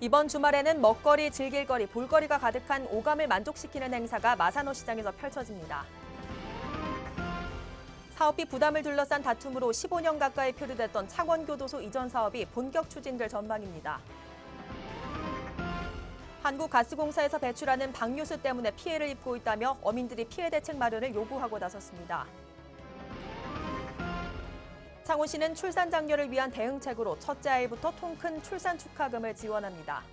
이번 주말에는 먹거리, 즐길거리, 볼거리가 가득한 오감을 만족시키는 행사가 마산어시장에서 펼쳐집니다. 사업비 부담을 둘러싼 다툼으로 15년 가까이 표류됐던 창원교도소 이전 사업이 본격 추진될 전망입니다. 한국가스공사에서 배출하는 방류수 때문에 피해를 입고 있다며 어민들이 피해 대책 마련을 요구하고 나섰습니다. 창원시는 출산 장려를 위한 대응책으로 첫째 아이부터 통큰 출산 축하금을 지원합니다.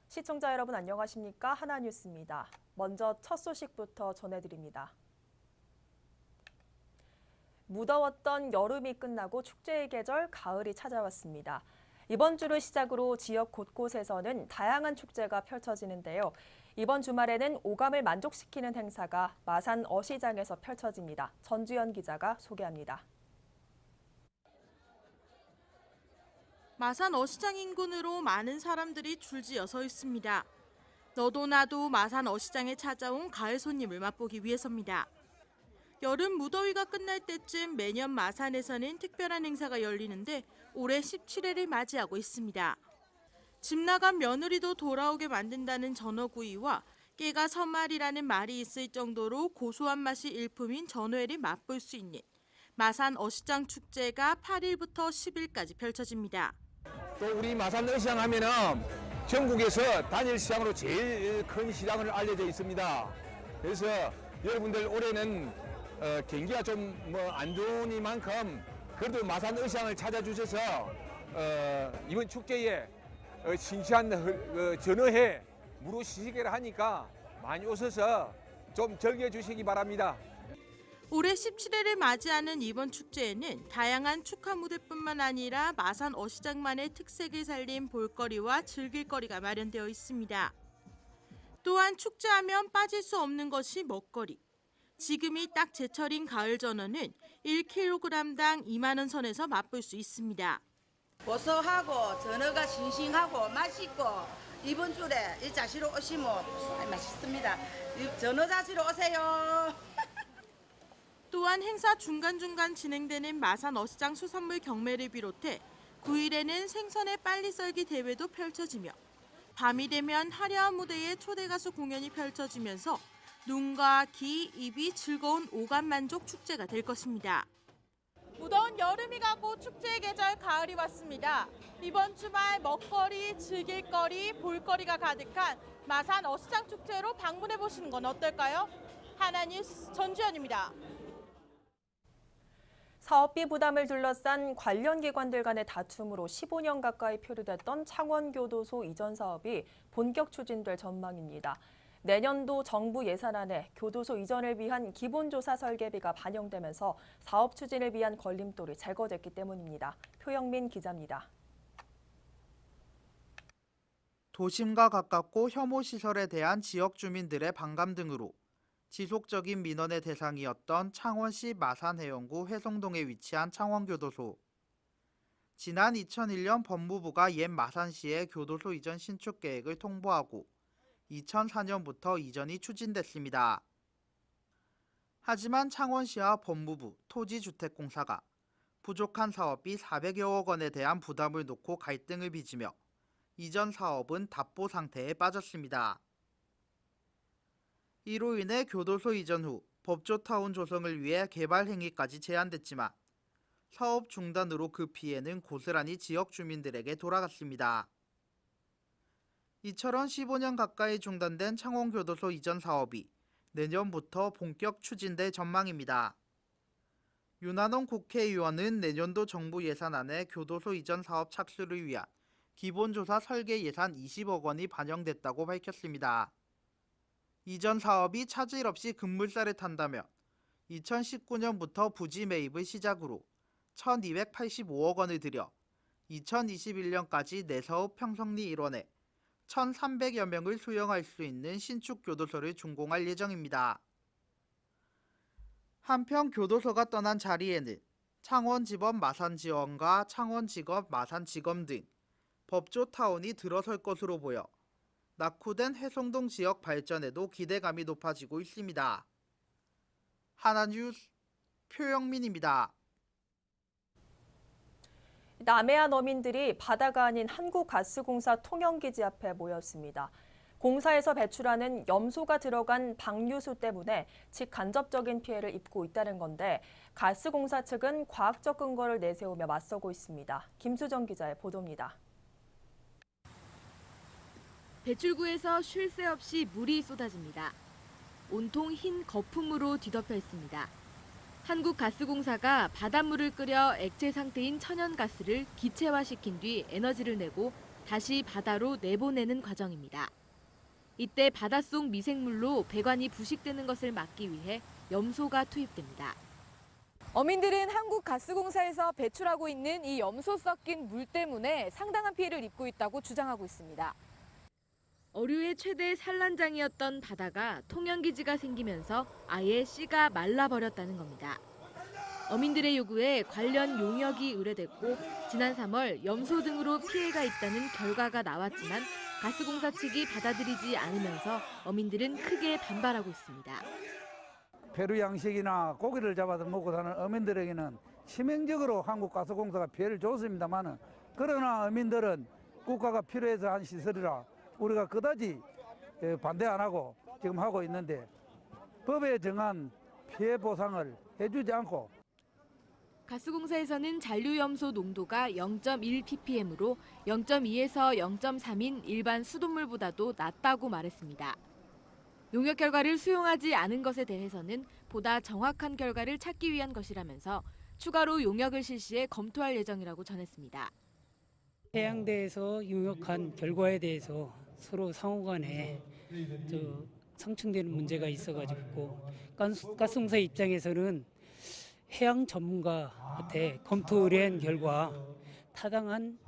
시청자 여러분 안녕하십니까? 하나뉴스입니다. 먼저 첫 소식부터 전해드립니다. 무더웠던 여름이 끝나고 축제의 계절 가을이 찾아왔습니다. 이번 주를 시작으로 지역 곳곳에서는 다양한 축제가 펼쳐지는데요. 이번 주말에는 오감을 만족시키는 행사가 마산 어시장에서 펼쳐집니다. 전주연 기자가 소개합니다. 마산 어시장 인근으로 많은 사람들이 줄지어 서 있습니다. 너도 나도 마산 어시장에 찾아온 가을 손님을 맛보기 위해서입니다. 여름 무더위가 끝날 때쯤 매년 마산에서는 특별한 행사가 열리는데 올해 17회를 맞이하고 있습니다. 집 나간 며느리도 돌아오게 만든다는 전어구이와 깨가 선말이라는 말이 있을 정도로 고소한 맛이 일품인 전어회를 맛볼 수 있는 마산 어시장 축제가 8일부터 10일까지 펼쳐집니다. 또 우리 마산 어시장 하면은 전국에서 단일 시장으로 제일 큰 시장으로 알려져 있습니다. 그래서 여러분들 올해는 경기가 좀 안 좋으니만큼 그래도 마산 어시장을 찾아주셔서 이번 축제에 싱싱한 전어회 무료 시식회를 하니까 많이 오셔서 좀 즐겨주시기 바랍니다. 올해 17회를 맞이하는 이번 축제에는 다양한 축하 무대뿐만 아니라 마산 어시장만의 특색을 살린 볼거리와 즐길거리가 마련되어 있습니다. 또한 축제하면 빠질 수 없는 것이 먹거리. 지금이 딱 제철인 가을 전어는 1kg당 2만 원 선에서 맛볼 수 있습니다. 고소하고 전어가 싱싱하고 맛있고 이번 주에 이 자시로 오시면 맛있습니다. 전어 자시로 오세요. 또한 행사 중간중간 진행되는 마산 어시장 수산물 경매를 비롯해 9일에는 생선의 빨리 썰기 대회도 펼쳐지며 밤이 되면 화려한 무대에 초대 가수 공연이 펼쳐지면서 눈과 귀, 입이 즐거운 오감 만족 축제가 될 것입니다. 무더운 여름이 가고 축제의 계절 가을이 왔습니다. 이번 주말 먹거리, 즐길거리, 볼거리가 가득한 마산 어시장 축제로 방문해 보시는 건 어떨까요? 하나뉴스 전주연입니다. 사업비 부담을 둘러싼 관련 기관들 간의 다툼으로 15년 가까이 표류됐던 창원교도소 이전 사업이 본격 추진될 전망입니다. 내년도 정부 예산안에 교도소 이전을 위한 기본조사 설계비가 반영되면서 사업 추진을 위한 걸림돌이 제거됐기 때문입니다. 표영민 기자입니다. 도심과 가깝고 혐오시설에 대한 지역 주민들의 반감 등으로 지속적인 민원의 대상이었던 창원시 마산해영구 회성동에 위치한 창원교도소. 지난 2001년 법무부가 옛 마산시의 교도소 이전 신축 계획을 통보하고 2004년부터 이전이 추진됐습니다. 하지만 창원시와 법무부, 토지주택공사가 부족한 사업비 400여억 원에 대한 부담을 놓고 갈등을 빚으며 이전 사업은 답보 상태에 빠졌습니다. 이로 인해 교도소 이전 후 법조타운 조성을 위해 개발 행위까지 제한됐지만 사업 중단으로 그 피해는 고스란히 지역 주민들에게 돌아갔습니다. 이처럼 15년 가까이 중단된 창원교도소 이전 사업이 내년부터 본격 추진될 전망입니다. 윤한홍 국회의원은 내년도 정부 예산안에 교도소 이전 사업 착수를 위한 기본조사 설계 예산 20억 원이 반영됐다고 밝혔습니다. 이전 사업이 차질 없이 급물살을 탄다면 2019년부터 부지 매입을 시작으로 1,285억 원을 들여 2021년까지 내사업 평성리 일원에 1,300여 명을 수용할 수 있는 신축 교도소를 준공할 예정입니다. 한편 교도소가 떠난 자리에는 창원지법 마산지원과 창원지검 마산지검 등 법조타운이 들어설 것으로 보여 낙후된 회성동 지역 발전에도 기대감이 높아지고 있습니다. 하나뉴스 표영민입니다. 남해안 어민들이 바다가 아닌 한국가스공사 통영기지 앞에 모였습니다. 공사에서 배출하는 염소가 들어간 방류수 때문에 직간접적인 피해를 입고 있다는 건데 가스공사 측은 과학적 근거를 내세우며 맞서고 있습니다. 김수정 기자의 보도입니다. 배출구에서 쉴 새 없이 물이 쏟아집니다. 온통 흰 거품으로 뒤덮여 있습니다. 한국가스공사가 바닷물을 끓여 액체 상태인 천연가스를 기체화시킨 뒤 에너지를 내고 다시 바다로 내보내는 과정입니다. 이때 바닷속 미생물로 배관이 부식되는 것을 막기 위해 염소가 투입됩니다. 어민들은 한국가스공사에서 배출하고 있는 이 염소 섞인 물 때문에 상당한 피해를 입고 있다고 주장하고 있습니다. 어류의 최대 산란장이었던 바다가 통영기지가 생기면서 아예 씨가 말라버렸다는 겁니다. 어민들의 요구에 관련 용역이 의뢰됐고 지난 3월 염소 등으로 피해가 있다는 결과가 나왔지만 가스공사 측이 받아들이지 않으면서 어민들은 크게 반발하고 있습니다. 배류 양식이나 고기를 잡아서 먹고 사는 어민들에게는 치명적으로 한국가스공사가 피해를 줬습니다만 그러나 어민들은 국가가 필요해서 한 시설이라 우리가 그다지 반대 안 하고 지금 하고 있는데 법에 정한 피해 보상을 해주지 않고 가스공사에서는 잔류염소 농도가 0.1ppm으로 0.2에서 0.3인 일반 수돗물보다도 낮다고 말했습니다. 용역 결과를 수용하지 않은 것에 대해서는 보다 정확한 결과를 찾기 위한 것이라면서 추가로 용역을 실시해 검토할 예정이라고 전했습니다. 해양대에서 용역한 결과에 대해서 서로 상호간에 상충되는 문제가 있어가지고 가스공사 입장에서는 해양 전문가한테 검토 의뢰한 결과 타당한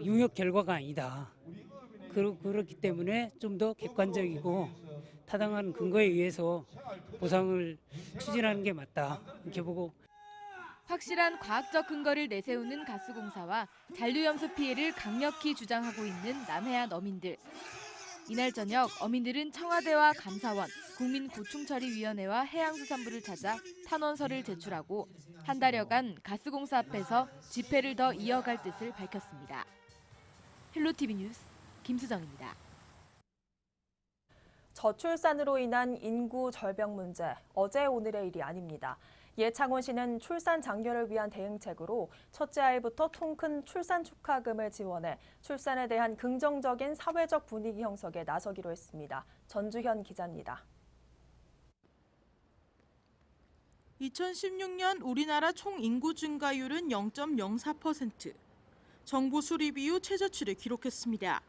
용역 결과가 아니다. 그렇기 때문에 좀 더 객관적이고 타당한 근거에 의해서 보상을 추진하는 게 맞다. 이렇게 보고 확실한 과학적 근거를 내세우는 가스공사와 잔류염소 피해를 강력히 주장하고 있는 남해안 어민들. 이날 저녁 어민들은 청와대와 감사원, 국민고충처리위원회와 해양수산부를 찾아 탄원서를 제출하고 한 달여간 가스공사 앞에서 집회를 더 이어갈 뜻을 밝혔습니다. 헬로티비 뉴스 김수정입니다. 저출산으로 인한 인구 절벽 문제, 어제 오늘의 일이 아닙니다. 창원시는 출산 장려를 위한 대응책으로 첫째 아이부터 통 큰 출산 축하금을 지원해 출산에 대한 긍정적인 사회적 분위기 형성에 나서기로 했습니다. 전주현 기자입니다. 2016년 우리나라 총 인구 증가율은 0.04%, 정부 수립 이후 최저치를 기록했습니다.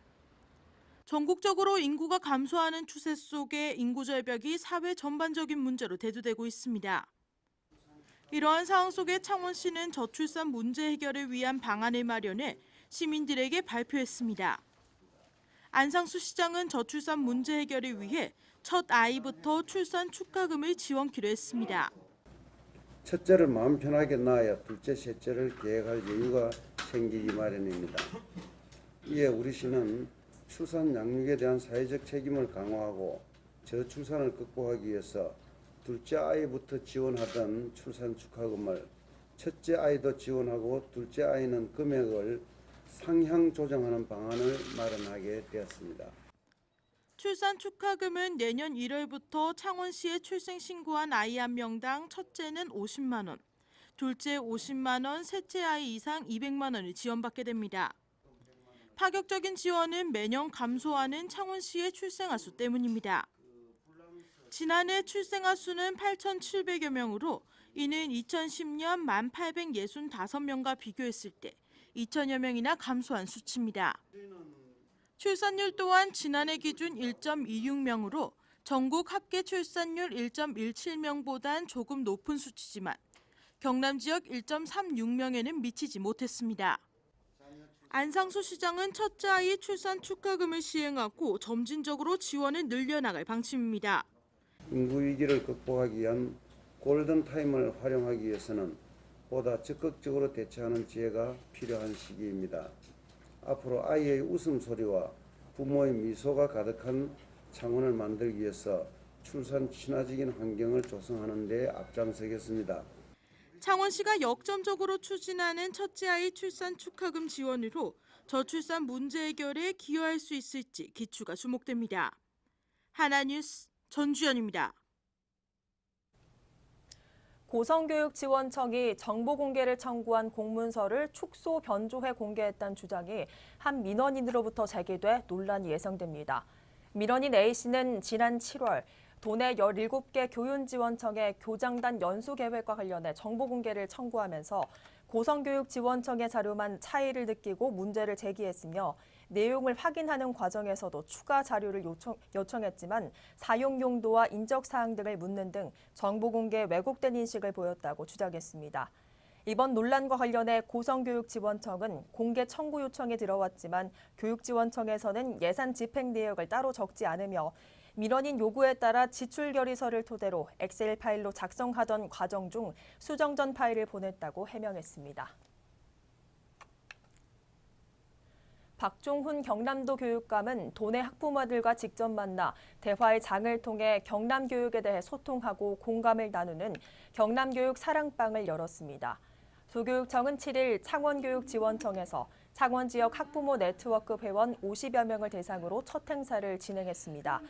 전국적으로 인구가 감소하는 추세 속에 인구 절벽이 사회 전반적인 문제로 대두되고 있습니다. 이러한 상황 속에 창원시는 저출산 문제 해결을 위한 방안을 마련해 시민들에게 발표했습니다. 안상수 시장은 저출산 문제 해결을 위해 첫 아이부터 출산 축하금을 지원키로 했습니다. 첫째를 마음 편하게 낳아야 둘째, 셋째를 계획할 여유가 생기기 마련입니다. 이에 우리 시는 출산 양육에 대한 사회적 책임을 강화하고 저출산을 극복하기 위해서 둘째 아이부터 지원하던 출산 축하금을 첫째 아이도 지원하고 둘째 아이는 금액을 상향 조정하는 방안을 마련하게 되었습니다. 출산 축하금은 내년 1월부터 창원시에 출생 신고한 아이 한 명당 첫째는 50만 원, 둘째 50만 원, 셋째 아이 이상 200만 원을 지원받게 됩니다. 파격적인 지원은 매년 감소하는 창원시의 출생아 수 때문입니다. 지난해 출생아 수는 8,700여 명으로 이는 2010년 1,865명과 비교했을 때 2천여 명이나 감소한 수치입니다. 출산율 또한 지난해 기준 1.26명으로 전국 합계 출산율 1.17명보단 조금 높은 수치지만 경남 지역 1.36명에는 미치지 못했습니다. 안상수 시장은 첫째 아이 출산 축하금을 시행하고 점진적으로 지원을 늘려나갈 방침입니다. 인구 위기를 극복하기 위한 골든타임을 활용하기 위해서는 보다 적극적으로 대처하는 지혜가 필요한 시기입니다. 앞으로 아이의 웃음소리와 부모의 미소가 가득한 창원을 만들기 위해서 출산 친화적인 환경을 조성하는 데 앞장서겠습니다. 창원시가 역점적으로 추진하는 첫째 아이 출산 축하금 지원으로 저출산 문제 해결에 기여할 수 있을지 기추가 주목됩니다. 하나뉴스 전주연입니다. 고성교육지원청이 정보 공개를 청구한 공문서를 축소 변조해 공개했다는 주장이 한 민원인으로부터 제기돼 논란이 예상됩니다. 민원인 A씨는 지난 7월 도내 17개 교윤지원청의 교장단 연수 계획과 관련해 정보 공개를 청구하면서 고성교육지원청의 자료만 차이를 느끼고 문제를 제기했으며 내용을 확인하는 과정에서도 추가 자료를 요청했지만 사용 용도와 인적 사항 등을 묻는 등 정보 공개에 왜곡된 인식을 보였다고 주장했습니다. 이번 논란과 관련해 고성교육지원청은 공개 청구 요청이 들어왔지만 교육지원청에서는 예산 집행 내역을 따로 적지 않으며 민원인 요구에 따라 지출 결의서를 토대로 엑셀 파일로 작성하던 과정 중 수정 전 파일을 보냈다고 해명했습니다. 박종훈 경남도 교육감은 도내 학부모들과 직접 만나 대화의 장을 통해 경남 교육에 대해 소통하고 공감을 나누는 경남교육 사랑방을 열었습니다. 도교육청은 7일 창원교육지원청에서 창원 지역 학부모 네트워크 회원 50여 명을 대상으로 첫 행사를 진행했습니다.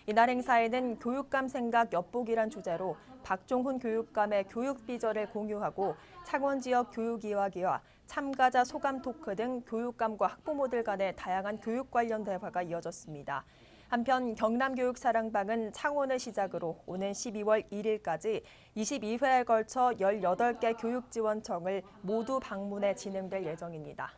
이날 행사에는 교육감 생각 엿보기란 주제로 박종훈 교육감의 교육 비전을 공유하고 창원 지역 교육 이야기와 참가자 소감 토크 등 교육감과 학부모들 간의 다양한 교육 관련 대화가 이어졌습니다. 한편 경남교육사랑방은 창원을 시작으로 오는 12월 1일까지 22회에 걸쳐 18개 교육지원청을 모두 방문해 진행될 예정입니다.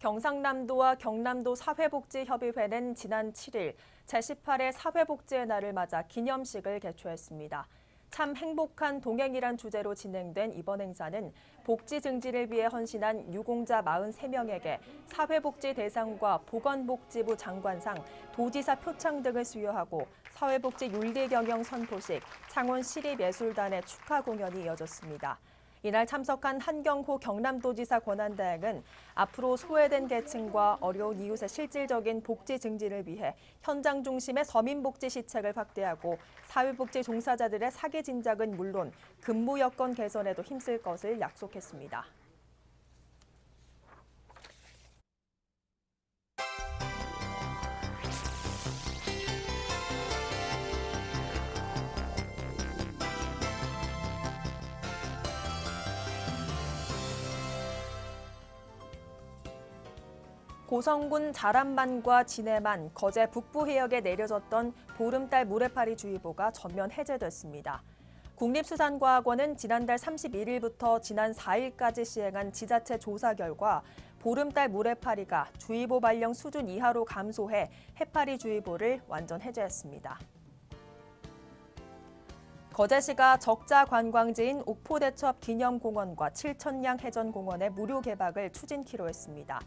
경상남도와 경남도 사회복지협의회는 지난 7일 제18회 사회복지의 날을 맞아 기념식을 개최했습니다. 참 행복한 동행이란 주제로 진행된 이번 행사는 복지 증진을 위해 헌신한 유공자 43명에게 사회복지 대상과 보건복지부 장관상, 도지사 표창 등을 수여하고 사회복지 윤리 경영 선포식, 창원시립예술단의 축하 공연이 이어졌습니다. 이날 참석한 한경호 경남도지사 권한대행은 앞으로 소외된 계층과 어려운 이웃의 실질적인 복지 증진을 위해 현장 중심의 서민복지 시책을 확대하고 사회복지 종사자들의 사기 진작은 물론 근무 여건 개선에도 힘쓸 것을 약속했습니다. 고성군 자람만과 진해만, 거제 북부 해역에 내려졌던 보름달 모래파리주의보가 전면 해제됐습니다. 국립수산과학원은 지난달 31일부터 지난 4일까지 시행한 지자체 조사 결과 보름달 모래파리가 주의보 발령 수준 이하로 감소해 해파리주의보를 완전 해제했습니다. 거제시가 적자 관광지인 옥포대첩 기념공원과 칠천량 해전공원의 무료 개박을 추진키로 했습니다.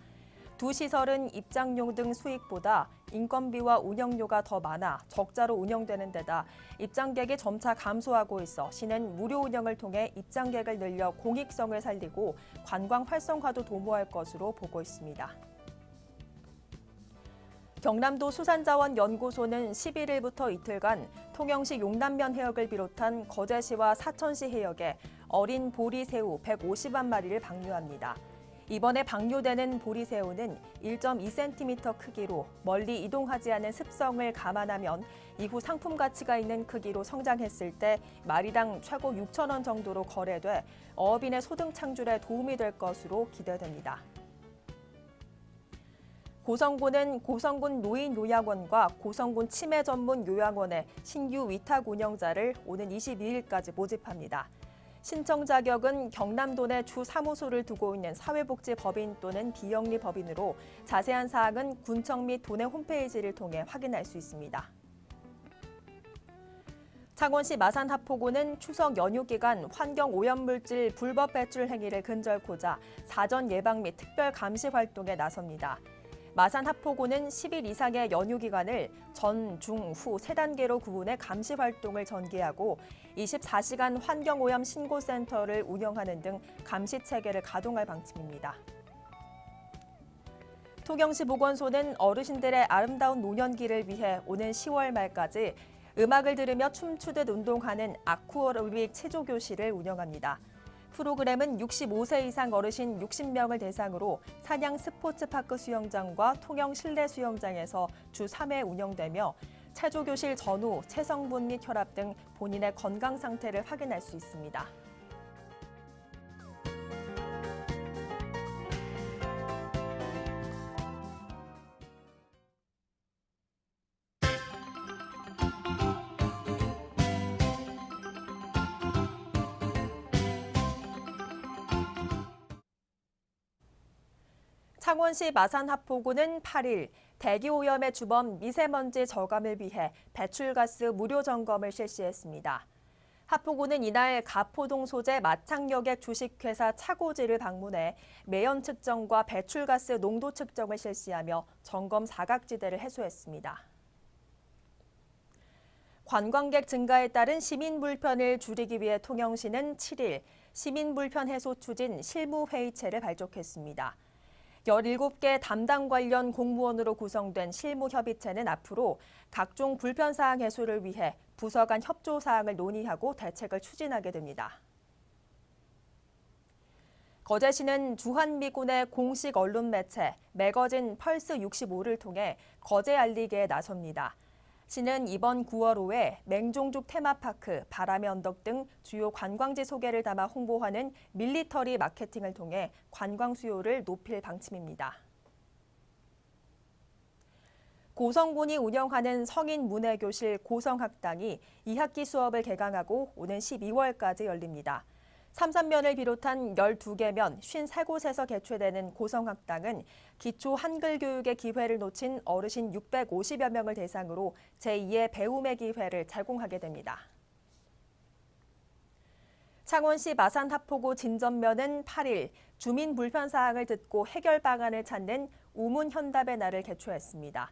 두 시설은 입장료 등 수익보다 인건비와 운영료가 더 많아 적자로 운영되는 데다 입장객이 점차 감소하고 있어 시는 무료 운영을 통해 입장객을 늘려 공익성을 살리고 관광 활성화도 도모할 것으로 보고 있습니다. 경남도 수산자원연구소는 11일부터 이틀간 통영시 용남면 해역을 비롯한 거제시와 사천시 해역에 어린 보리새우 150만 마리를 방류합니다. 이번에 방류되는 보리새우는 1.2cm 크기로 멀리 이동하지 않은 습성을 감안하면 이후 상품 가치가 있는 크기로 성장했을 때 마리당 최고 6,000원 정도로 거래돼 어업인의 소득 창출에 도움이 될 것으로 기대됩니다. 고성군은 고성군 노인요양원과 고성군 치매 전문 요양원의 신규 위탁 운영자를 오는 22일까지 모집합니다. 신청 자격은 경남도 내 주 사무소를 두고 있는 사회복지법인 또는 비영리 법인으로 자세한 사항은 군청 및 도내 홈페이지를 통해 확인할 수 있습니다. 창원시 마산하포구는 추석 연휴 기간 환경오염물질 불법 배출 행위를 근절코자 사전 예방 및 특별 감시 활동에 나섭니다. 마산하포구는 10일 이상의 연휴 기간을 전, 중, 후 3단계로 구분해 감시 활동을 전개하고 24시간 환경오염 신고센터를 운영하는 등 감시 체계를 가동할 방침입니다. 토경시 보건소는 어르신들의 아름다운 노년기를 위해 오는 10월 말까지 음악을 들으며 춤추듯 운동하는 아쿠아로빅 체조교실을 운영합니다. 프로그램은 65세 이상 어르신 60명을 대상으로 산양 스포츠파크 수영장과 통영 실내 수영장에서 주 3회 운영되며 체조교실 전후, 체성분 및 혈압 등 본인의 건강 상태를 확인할 수 있습니다. 창원시 마산하포구는 8일 대기오염의 주범 미세먼지 저감을 위해 배출가스 무료 점검을 실시했습니다. 하포구는 이날 가포동 소재 마창여객 주식회사 차고지를 방문해 매연 측정과 배출가스 농도 측정을 실시하며 점검 사각지대를 해소했습니다. 관광객 증가에 따른 시민 불편을 줄이기 위해 통영시는 7일 시민 불편 해소 추진 실무회의체를 발족했습니다. 17개 담당 관련 공무원으로 구성된 실무협의체는 앞으로 각종 불편사항 해소를 위해 부서 간 협조사항을 논의하고 대책을 추진하게 됩니다. 거제시는 주한미군의 공식 언론 매체 매거진 펄스 65를 통해 거제 알리기에 나섭니다. 시는 이번 9월 5회 맹종죽 테마파크, 바람의 언덕 등 주요 관광지 소개를 담아 홍보하는 밀리터리 마케팅을 통해 관광 수요를 높일 방침입니다. 고성군이 운영하는 성인 문예교실 고성학당이 2학기 수업을 개강하고 오는 12월까지 열립니다. 삼산면을 비롯한 12개면 53곳에서 개최되는 고성학당은 기초 한글 교육의 기회를 놓친 어르신 650여 명을 대상으로 제2의 배움의 기회를 제공하게 됩니다. 창원시 마산하포구 진전면은 8일 주민 불편 사항을 듣고 해결 방안을 찾는 우문현답의 날을 개최했습니다.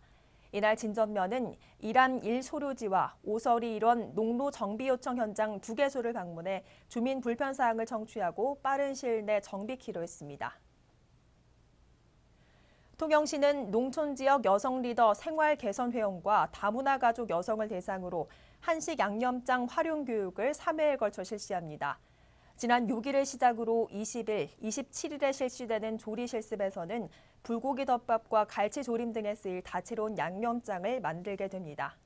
이날 진전면은 이란 1소류지와 오설이 일원 농로 정비 요청 현장 2개소를 방문해 주민 불편 사항을 청취하고 빠른 시일 내 정비키로 했습니다. 통영시는 농촌지역 여성 리더 생활 개선 회원과 다문화 가족 여성을 대상으로 한식 양념장 활용 교육을 3회에 걸쳐 실시합니다. 지난 6일을 시작으로 20일, 27일에 실시되는 조리 실습에서는 불고기 덮밥과 갈치 조림 등에 쓰일 다채로운 양념장을 만들게 됩니다.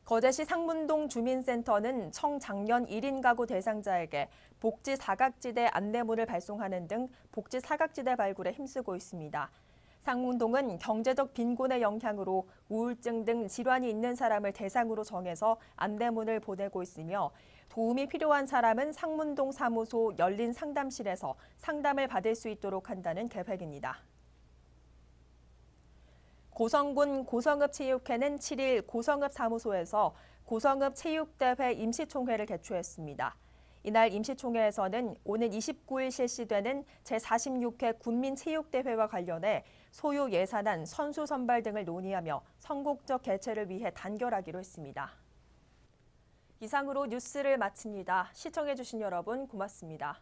거제시 상문동 주민센터는 청장년 1인 가구 대상자에게 복지 사각지대 안내문을 발송하는 등 복지 사각지대 발굴에 힘쓰고 있습니다. 상문동은 경제적 빈곤의 영향으로 우울증 등 질환이 있는 사람을 대상으로 정해서 안내문을 보내고 있으며 도움이 필요한 사람은 상문동 사무소 열린 상담실에서 상담을 받을 수 있도록 한다는 계획입니다. 고성군 고성읍체육회는 7일 고성읍 사무소에서 고성읍 체육대회 임시총회를 개최했습니다. 이날 임시총회에서는 오는 29일 실시되는 제46회 군민체육대회와 관련해 소요 예산안, 선수 선발 등을 논의하며 선곡적 개최를 위해 단결하기로 했습니다. 이상으로 뉴스를 마칩니다. 시청해주신 여러분 고맙습니다.